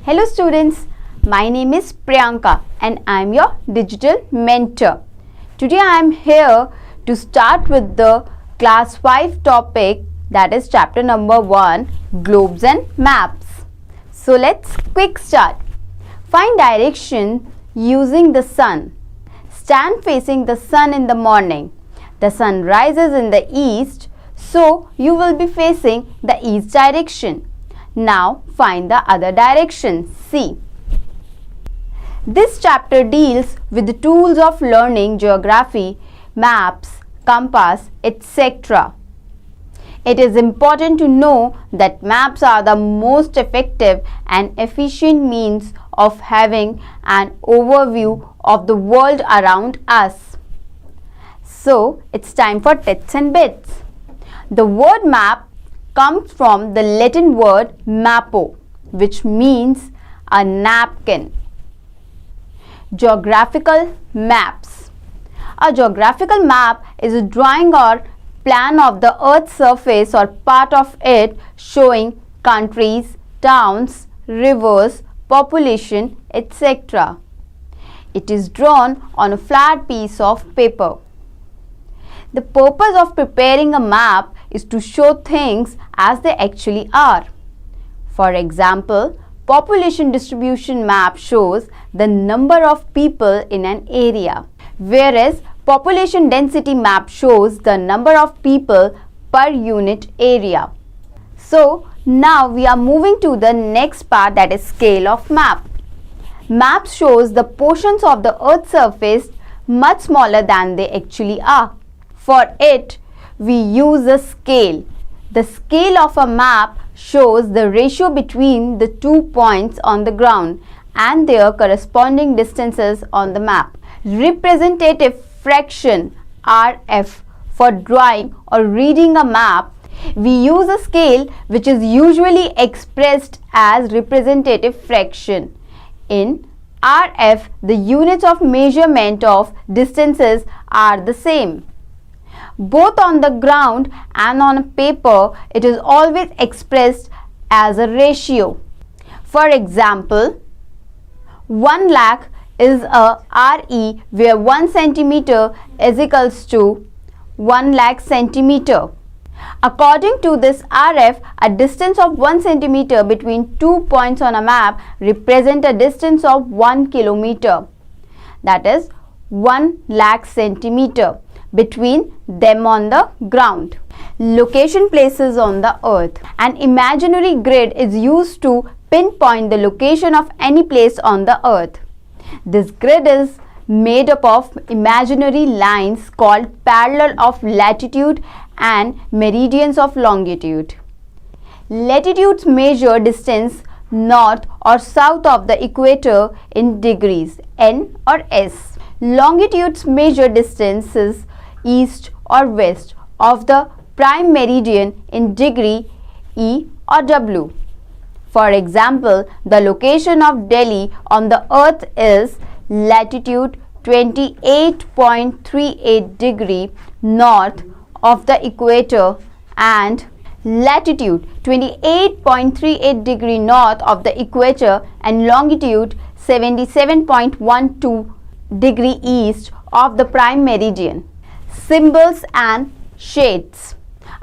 Hello students, my name is Priyanka and I am your digital mentor. Today I am here to start with the class 5 topic, that is chapter number 1, globes and maps. So let's quick start. Find direction using the sun. Stand facing the sun in the morning. The sun rises in the east, so you will be facing the east direction. Now find the other direction. See. This chapter deals with the tools of learning geography, maps, compass, etc. It is important to know that maps are the most effective and efficient means of having an overview of the world around us. So it's time for tits and bits. The word map comes from the Latin word mappo, which means a napkin. Geographical maps. A geographical map is a drawing or plan of the earth's surface or part of it showing countries, towns, rivers, population, etc. It is drawn on a flat piece of paper. The purpose of preparing a map is to show things as they actually are. For example, population distribution map shows the number of people in an area, whereas population density map shows the number of people per unit area. So now we are moving to the next part, that is scale of map. Maps shows the portions of the earth's surface much smaller than they actually are. For it, we use a scale. The scale of a map shows the ratio between the 2 points on the ground and their corresponding distances on the map. Representative fraction RF. For drawing or reading a map, we use a scale which is usually expressed as representative fraction. In RF, the units of measurement of distances are the same. Both on the ground and on paper, it is always expressed as a ratio. For example, 1 lakh is a RE where 1 centimeter is equals to 1 lakh centimeter. According to this RF, a distance of 1 centimeter between 2 points on a map represents a distance of 1 kilometer. That is 1 lakh centimeter between them on the ground. Location places on the earth. An imaginary grid is used to pinpoint the location of any place on the earth. This grid is made up of imaginary lines called parallel of latitude and meridians of longitude. Latitudes measure distance north or south of the equator in degrees, N or S. Longitudes measure distances east or west of the prime meridian in degree, E or W. For example, the location of Delhi on the earth is latitude 28.38 degree north of the equator and latitude 28.38 degree north of the equator and longitude 77.12 degree east of the prime meridian. Symbols and shades.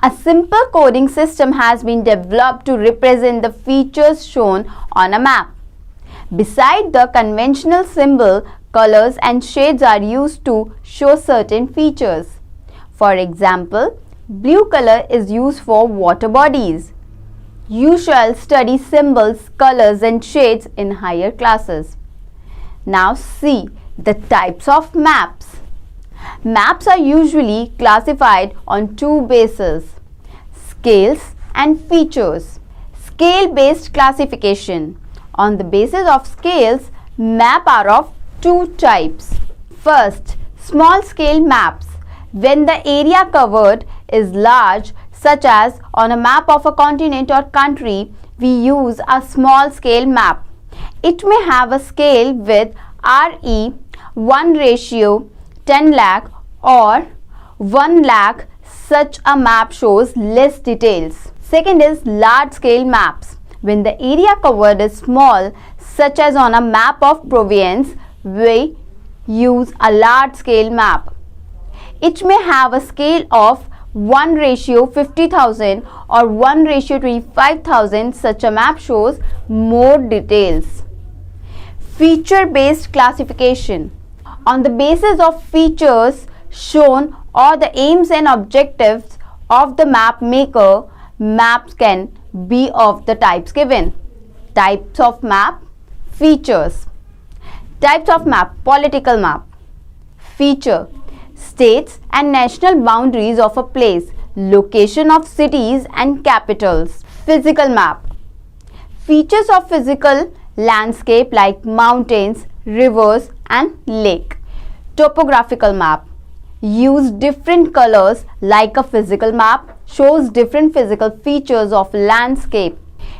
A simple coding system has been developed to represent the features shown on a map. Beside the conventional symbol, colors and shades are used to show certain features. For example, blue color is used for water bodies. You shall study symbols, colors and shades in higher classes. Now see the types of maps. Maps are usually classified on two bases, scales and features. Scale-based classification. On the basis of scales, maps are of two types. First, small scale maps. When the area covered is large, such as on a map of a continent or country, we use a small scale map. It may have a scale with RE 1:10 lakh or 1 lakh. Such a map shows less details. Second is large scale maps. When the area covered is small, such as on a map of province, we use a large scale map. It may have a scale of 1:50,000 or 1:25,000. Such a map shows more details. Feature based classification. On the basis of features shown or the aims and objectives of the map maker, maps can be of the types given. Types of map. Features. Types of map. Political map. Feature. States and national boundaries of a place. Location of cities and capitals. Physical map. Features of physical landscape like mountains, rivers and lake. Topographical map. Use different colors like a physical map shows different physical features of landscape.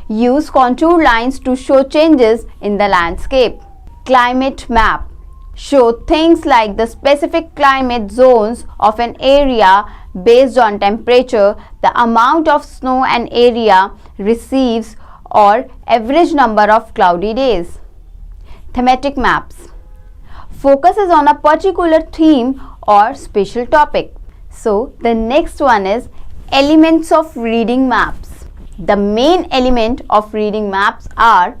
Use contour lines to show changes in the landscape. Climate map. Show things like the specific climate zones of an area based on temperature, the amount of snow an area receives or average number of cloudy days. Thematic maps. Focuses on a particular theme or special topic. So the next one is elements of reading maps. The main element of reading maps are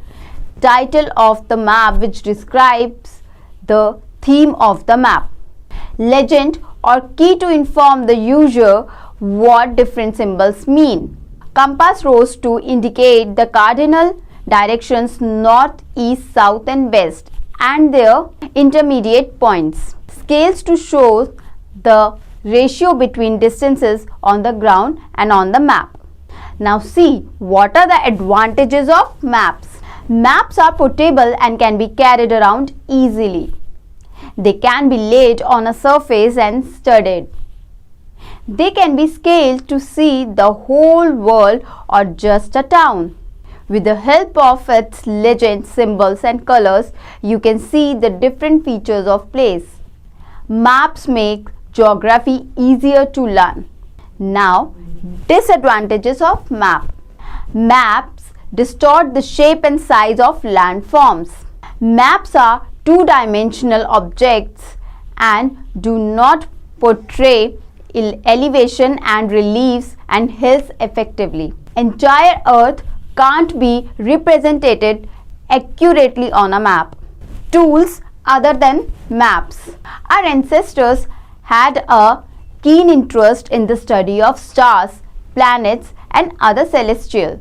title of the map, which describes the theme of the map. Legend or key to inform the user what different symbols mean. Compass rose to indicate the cardinal directions north, east, south and west and their intermediate points. Scales to show the ratio between distances on the ground and on the map. Now see, what are the advantages of maps? Maps are portable and can be carried around easily. They can be laid on a surface and studied. They can be scaled to see the whole world or just a town. With the help of its legend, symbols and colors, you can see the different features of place. Maps make geography easier to learn. Now, disadvantages of map. Maps distort the shape and size of landforms. Maps are two-dimensional objects and do not portray elevation and reliefs and hills effectively. Entire Earth can't be represented accurately on a map. Tools other than maps. Our ancestors had a keen interest in the study of stars, planets and other celestial.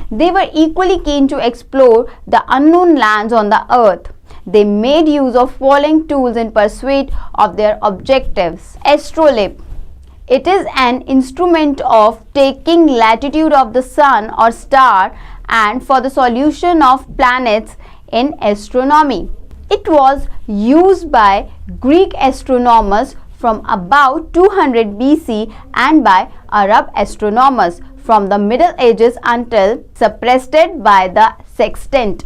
They were equally keen to explore the unknown lands on the earth. They made use of following tools in pursuit of their objectives. Astrolabe. It is an instrument of taking latitude of the sun or star and for the solution of planets in astronomy. It was used by Greek astronomers from about 200 BC and by Arab astronomers from the Middle Ages until suppressed by the sextant.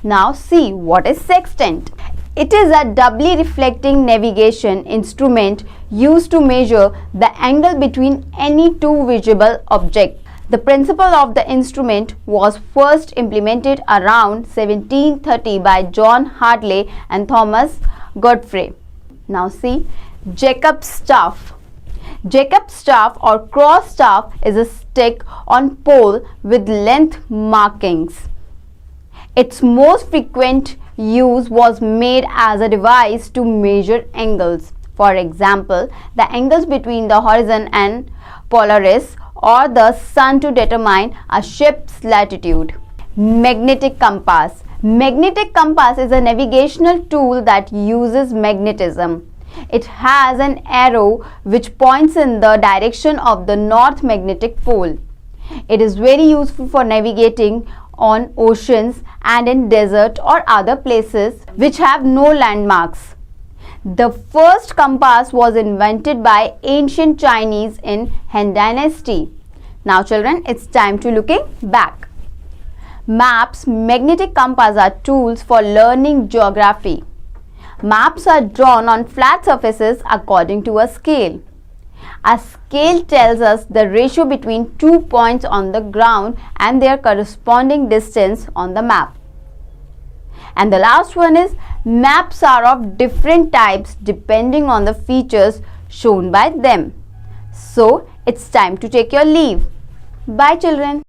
Now see, what is sextant? It is a doubly reflecting navigation instrument used to measure the angle between any two visible objects. The principle of the instrument was first implemented around 1730 by John Hartley and Thomas Godfrey. Now see, Jacob's staff. Jacob's staff or cross staff is a stick on pole with length markings. Its most frequent use was made as a device to measure angles. For example, the angles between the horizon and Polaris or the sun to determine a ship's latitude. Magnetic compass. Magnetic compass is a navigational tool that uses magnetism. It has an arrow which points in the direction of the north magnetic pole. It is very useful for navigating on oceans and in desert or other places which have no landmarks. The first compass was invented by ancient Chinese in Han Dynasty. Now children, it's time to looking back. Maps, magnetic compass are tools for learning geography. Maps are drawn on flat surfaces according to a scale. A scale tells us the ratio between 2 points on the ground and their corresponding distance on the map. And the last one is maps are of different types depending on the features shown by them. So it's time to take your leave. Bye children.